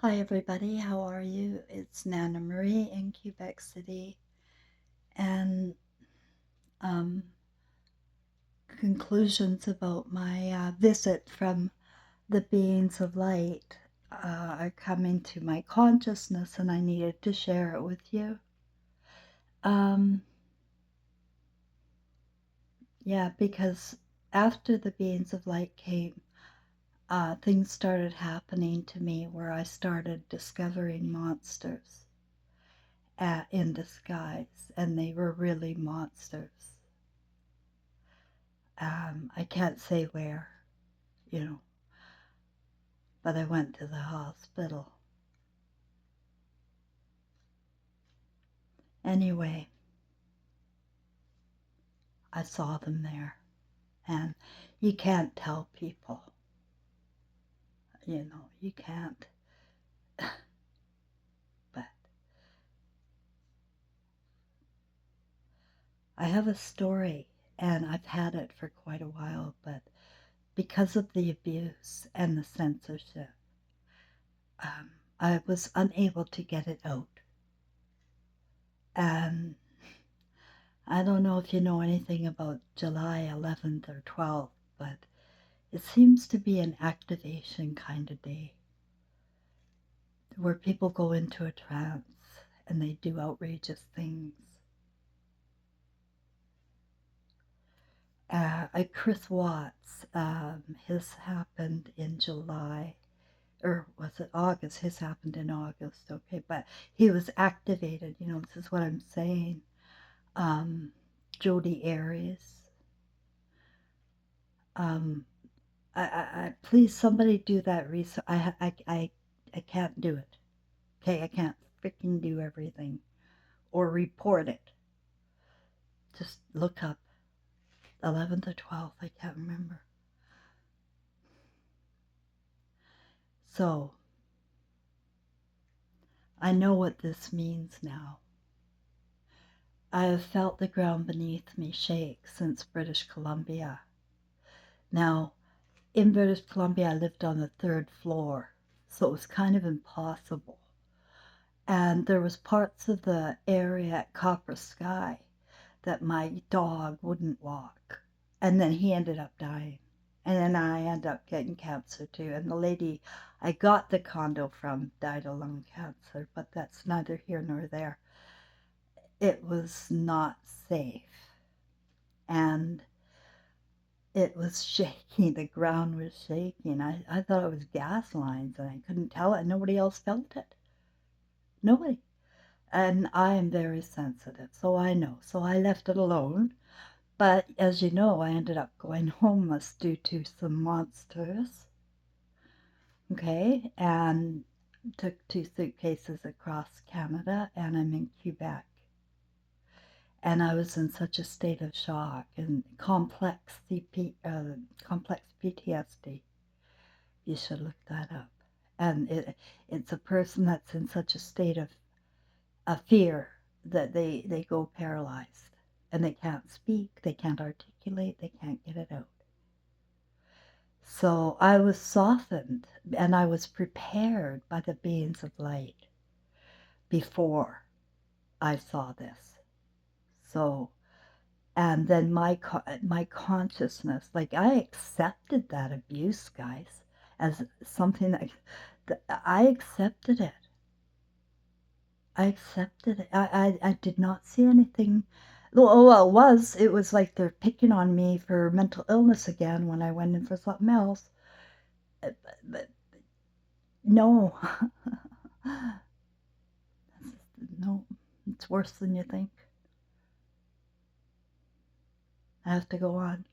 Hi, everybody. How are you? It's Nana Marie in Quebec City. And um, conclusions about my visit from the beings of light are coming to my consciousness, and I needed to share it with you. Um, yeah, because after the beings of light came, things started happening to me where I started discovering monsters in disguise, and they were really monsters. I can't say where, you know, but I went to the hospital. Anyway, I saw them there, and you can't tell people, you can't. But I have a story, and I've had it for quite a while, but because of the abuse and the censorship, I was unable to get it out. And I don't know if you know anything about July 11th or 12th, but it seems to be an activation kind of day where people go into a trance and they do outrageous things. Chris Watts, his happened in July, or was it August? His happened in August, okay, but he was activated, this is what I'm saying. Jodi Arias. Um, please, somebody do that research. I can't do it. Okay, I can't freaking do everything or report it. Just look up 11th or 12th, I can't remember. So, I know what this means now. I have felt the ground beneath me shake since British Columbia. Now, in British Columbia, I lived on the 3rd floor, so it was kind of impossible. And there was parts of the area at Copper Sky that my dog wouldn't walk. And then he ended up dying. And then I ended up getting cancer too. And the lady I got the condo from died of lung cancer, but that's neither here nor there. It was not safe. And it was shaking. The ground was shaking. I thought it was gas lines and I couldn't tell it. Nobody else felt it. Nobody. And I am very sensitive, so I know. So I left it alone. But as you know, I ended up going homeless due to some monsters. Okay, and took 2 suitcases across Canada, and I'm in Quebec. And I was in such a state of shock and complex PTSD. You should look that up. And it's a person that's in such a state of fear that they go paralyzed and they can't speak, they can't articulate, they can't get it out. So I was softened and I was prepared by the beings of light before I saw this. So, and then my consciousness, like I accepted that abuse, guys, as something that I accepted it. I accepted it. I did not see anything. Well, it was like they're picking on me for mental illness again when I went in for something else. But no, no, it's worse than you think. I have to go on.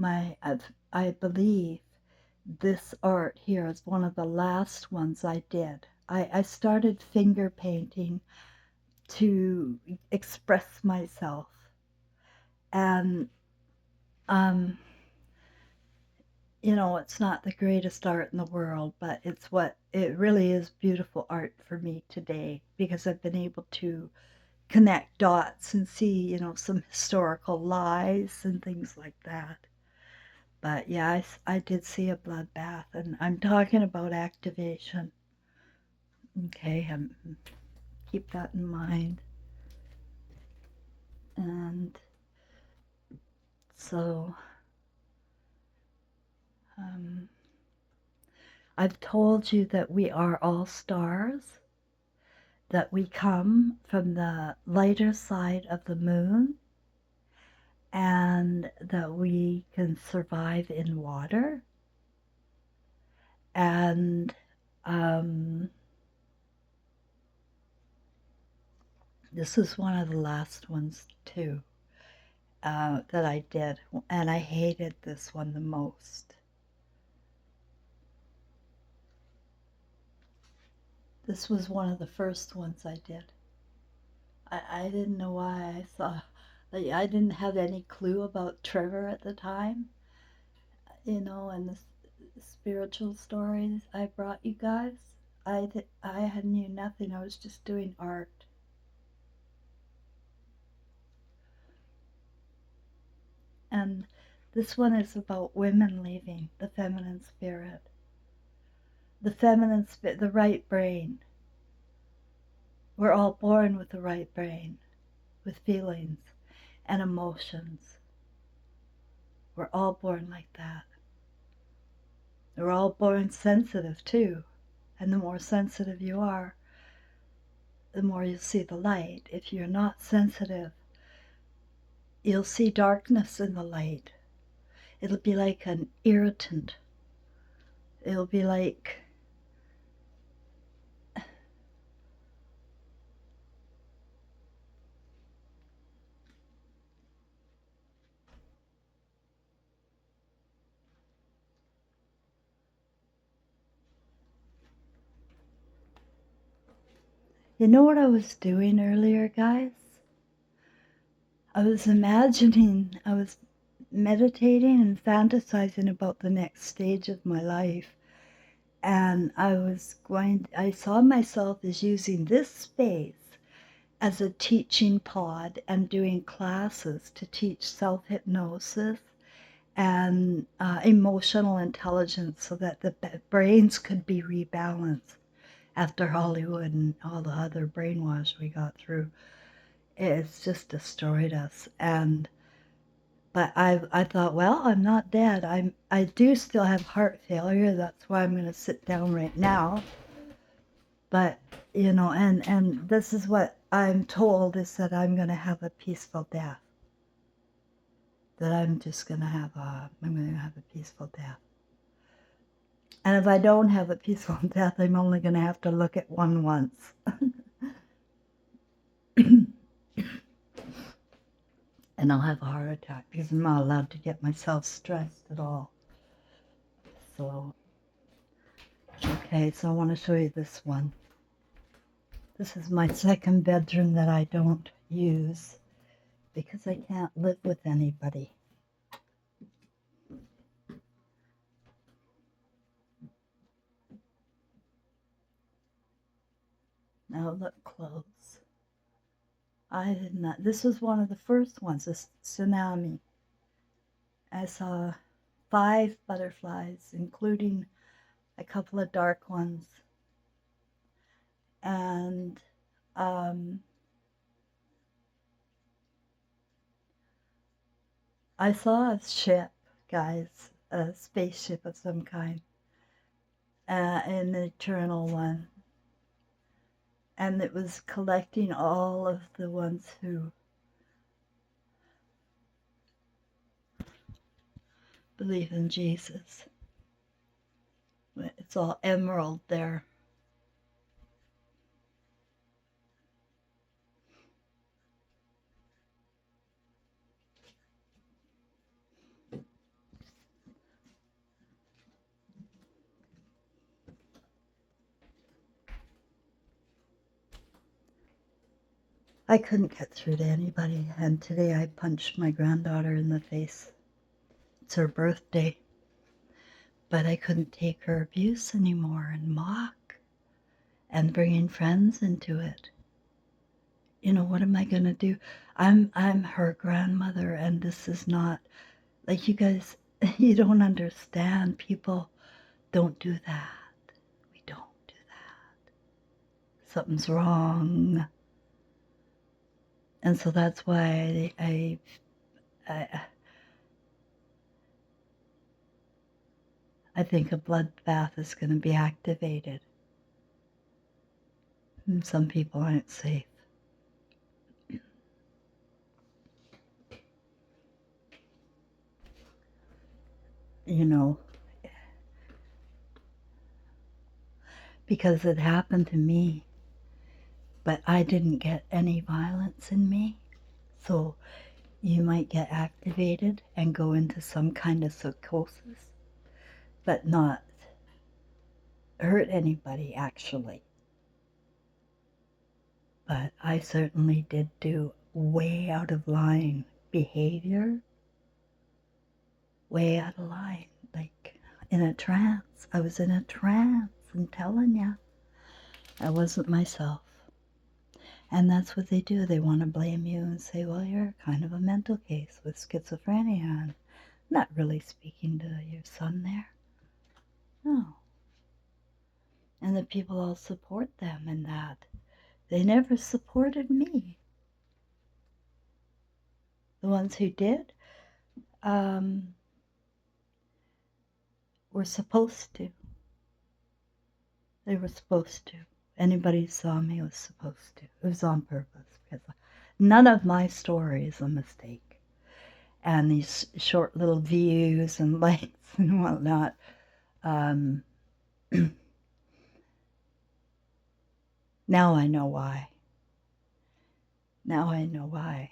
I believe this art here is one of the last ones I did. I started finger painting to express myself. And, it's not the greatest art in the world, but it really is beautiful art for me today because I've been able to connect dots and see, some historical lies and things like that. But yeah, I did see a bloodbath, and I'm talking about activation. Okay, keep that in mind. And so I've told you that we are all stars, that we come from the lighter side of the moon, and that we can survive in water. And this is one of the last ones too that I did, and I hated this one the most. This was one of the first ones I did. I didn't know why I saw, like, I didn't have any clue about Trevor at the time, and the spiritual stories I brought you guys. I had knew nothing. I was just doing art. And this one is about women leaving the feminine spirit. The feminine spirit, the right brain. We're all born with the right brain, with feelings and emotions. We're all born like that. We're all born sensitive too. And the more sensitive you are, the more you'll see the light. If you're not sensitive, you'll see darkness in the light. It'll be like an irritant. It'll be like you know what I was doing earlier, guys? I was imagining, I was meditating and fantasizing about the next stage of my life. And I saw myself as using this space as a teaching pod and doing classes to teach self-hypnosis and emotional intelligence so that the brains could be rebalanced after Hollywood and all the other brainwash we got through. It's just destroyed us. But I thought, well, I'm not dead. I do still have heart failure. That's why I'm going to sit down right now. But and this is what I'm told, is that I'm going to have a peaceful death. That I'm going to have a peaceful death. And if I don't have a peaceful death, I'm only going to have to look at one once. And I'll have a heart attack because I'm not allowed to get myself stressed at all. So, okay, so I want to show you this one. This is my second bedroom that I don't use because I can't live with anybody. Now look close. I did not. This was one of the first ones, this tsunami. I saw 5 butterflies, including a couple of dark ones. And I saw a ship, guys, a spaceship of some kind, an eternal one. And it was collecting all of the ones who believe in Jesus. It's all emerald there. I couldn't get through to anybody, and today I punched my granddaughter in the face. It's her birthday. But I couldn't take her abuse anymore and mock and bringing friends into it. What am I going to do? I'm her grandmother, and this is not, like, you guys, you don't understand. People don't do that. We don't do that. something's wrong. And so that's why I think a bloodbath is going to be activated. And some people aren't safe. You know, because it happened to me, but I didn't get any violence in me. So you might get activated and go into some kind of psychosis, but not hurt anybody actually. But I certainly did do way out of line behavior, way out of line, like in a trance. I was in a trance, I'm telling you. I wasn't myself. And that's what they do. They want to blame you and say, well, you're kind of a mental case with schizophrenia. And not really speaking to your son there. No. And the people all support them in that. They never supported me. The ones who did were supposed to. They were supposed to. Anybody who saw me was supposed to. It was on purpose because none of my story is a mistake. And these short little views and likes and whatnot. Now I know why. Now I know why.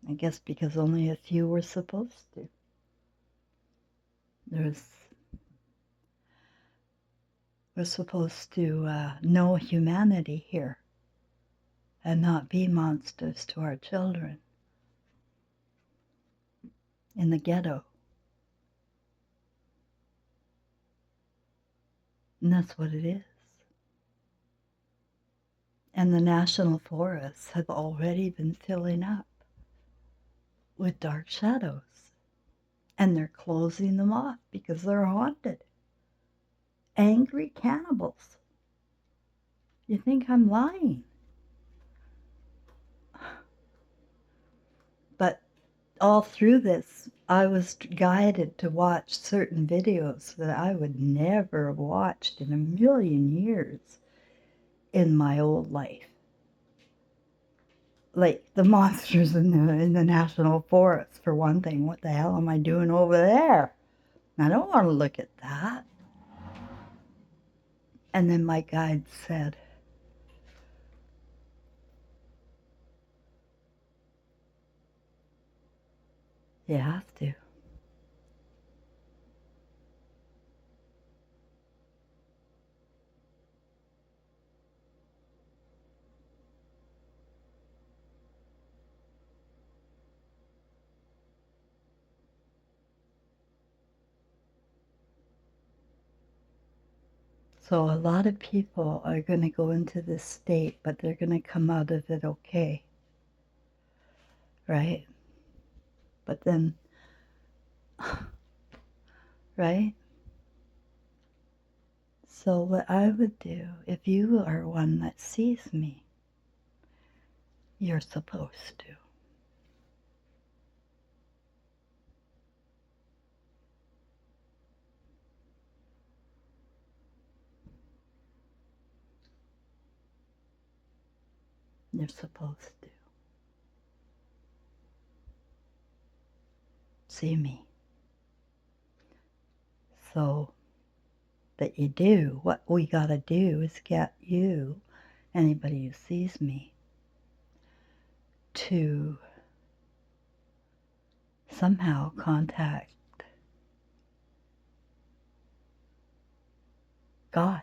I guess because only a few were supposed to. We're supposed to know humanity here and not be monsters to our children in the ghetto. And that's what it is. And the national forests have already been filling up with dark shadows. And they're closing them off because they're haunted. Angry cannibals. You think I'm lying? But all through this, I was guided to watch certain videos that I would never have watched in a million years in my old life. Like the monsters in the national forest, for one thing. What the hell am I doing over there? I don't want to look at that. And then my guide said, you have to. So a lot of people are going to go into this state, but they're going to come out of it okay. Right? But then, right? So what I would do, if you are one that sees me, you're supposed to. You're supposed to. See me. So that you do, what we gotta do is get you, anybody who sees me, to somehow contact God.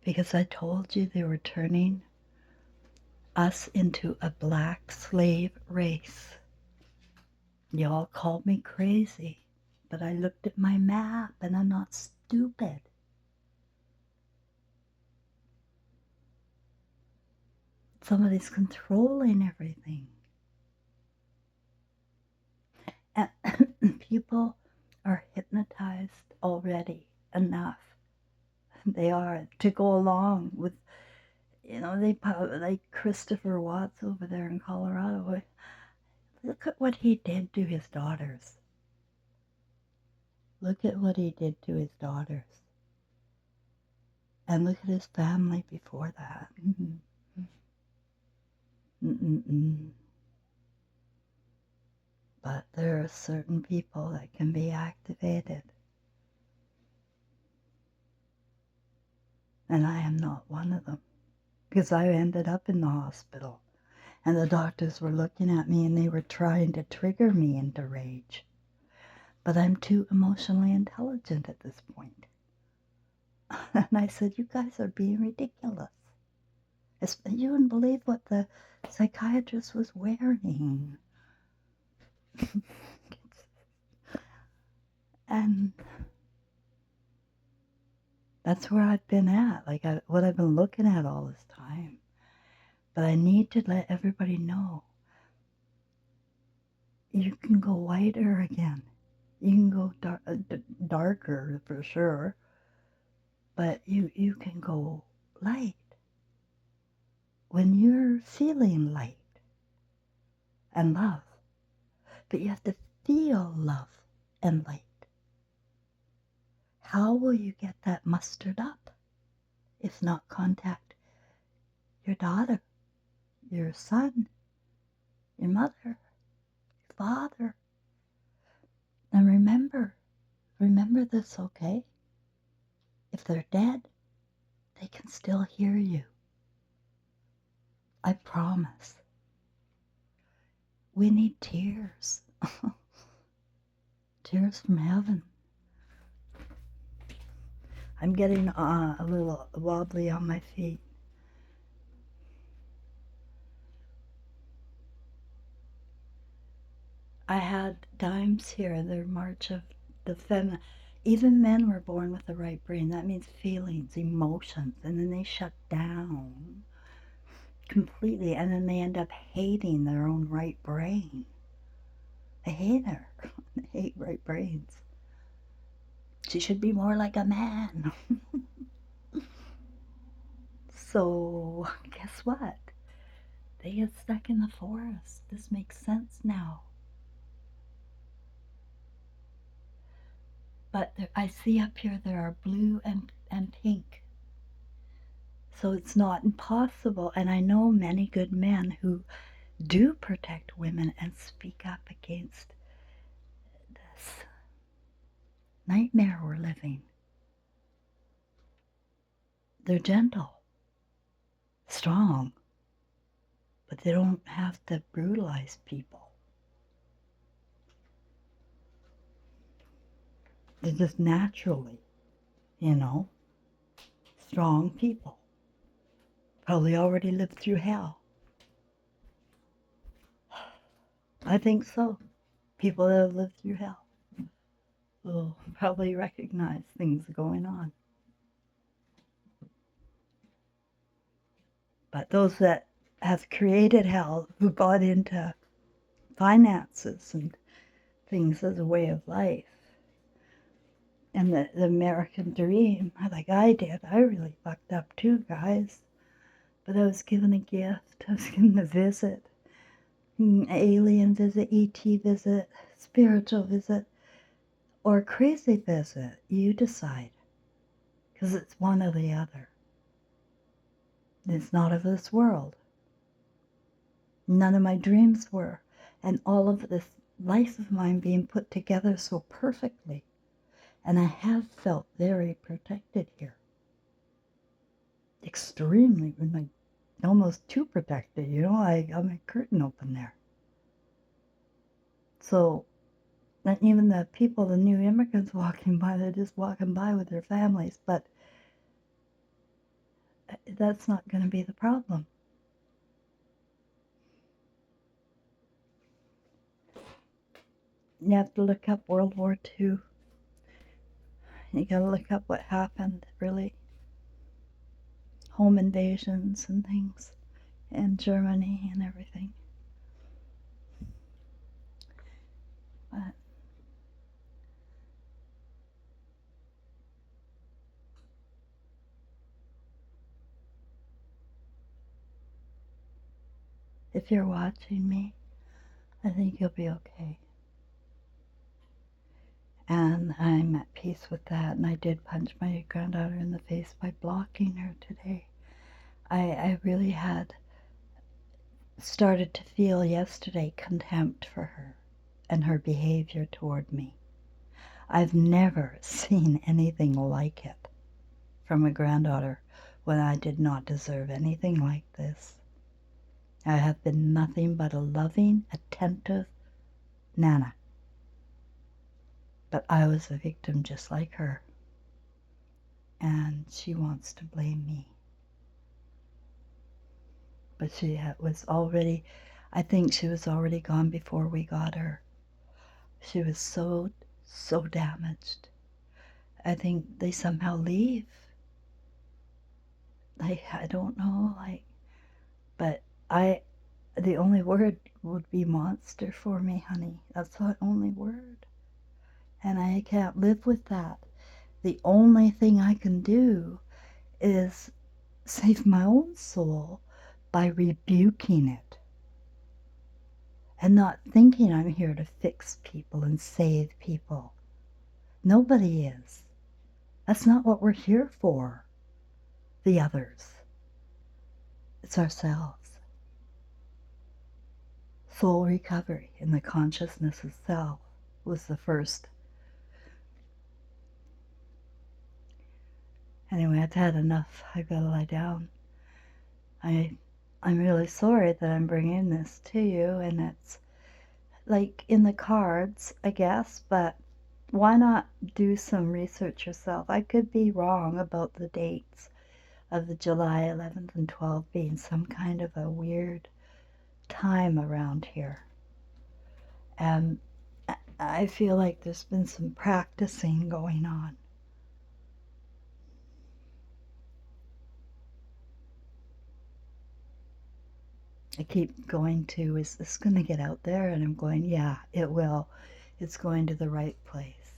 Because I told you they were turning us into a black slave race. Y'all called me crazy, but I looked at my map and I'm not stupid. Somebody's controlling everything. And people are hypnotized already enough. They are to go along with, like Christopher Watts over there in Colorado. Look at what he did to his daughters. Look at what he did to his daughters. And look at his family before that. But there are certain people that can be activated. And I am not one of them. Because I ended up in the hospital. And the doctors were looking at me and they were trying to trigger me into rage. But I'm too emotionally intelligent at this point. And I said, you guys are being ridiculous. You wouldn't believe what the psychiatrist was wearing. And that's where I've been at, what I've been looking at all this time. But I need to let everybody know, you can go whiter again. You can go darker for sure, but you can go light. When you're feeling light and love, but you have to feel love and light. How will you get that mustered up if not contact your daughter, your son, your mother, your father? And remember this, okay? If they're dead, they can still hear you. I promise. We need tears. Tears from heaven. I'm getting a little wobbly on my feet. I had times here, the March of the Feminine. Even men were born with the right brain. That means feelings, emotions, and then they shut down completely, and then they end up hating their own right brain. They hate her. They hate right brains. She should be more like a man. So, guess what? They get stuck in the forest. This makes sense now. But I see up here there are blue and pink. So it's not impossible. And I know many good men who do protect women and speak up against this nightmare we're living. They're gentle, strong, but they don't have to brutalize people. They're just naturally, strong people. Probably already lived through hell. I think so. People that have lived through hell will probably recognize things going on. But those that have created hell, who bought into finances and things as a way of life, and the American dream, like I did, I really fucked up too, guys. But I was given a gift. I was given a visit, an alien visit, ET visit, spiritual visit, or a crazy visit. You decide, because it's one or the other. It's not of this world. None of my dreams were. And all of this life of mine being put together so perfectly. And I have felt very protected here. Extremely, like almost too protected, I got my curtain open there. So, and even the people, the new immigrants walking by, they're just walking by with their families, but that's not going to be the problem. You have to look up World War II. You got to look up what happened, really. Home invasions and things in Germany and everything. But if you're watching me, I think you'll be okay. And I'm at peace with that. And I did punch my granddaughter in the face by blocking her today. I really had started to feel yesterday contempt for her and her behavior toward me. I've never seen anything like it from a granddaughter when I did not deserve anything like this. I have been nothing but a loving, attentive Nana. But I was a victim just like her. And she wants to blame me. But she was already, I think she was already gone before we got her. She was so damaged. I think they somehow leave. I don't know, but the only word would be monster for me, honey. That's the only word. And I can't live with that. The only thing I can do is save my own soul by rebuking it and not thinking I'm here to fix people and save people. Nobody is. That's not what we're here for, the others. It's ourselves. Soul recovery in the consciousness of self was the first. Anyway, I've had enough. I've got to lie down. I'm really sorry that I'm bringing this to you, and it's like in the cards, I guess, but why not do some research yourself? I could be wrong about the dates of the July 11th and 12th being some kind of a weird time around here. And I feel like there's been some practicing going on. I keep going to, is this going to get out there? And I'm going, yeah, it will. It's going to the right place.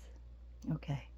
Okay.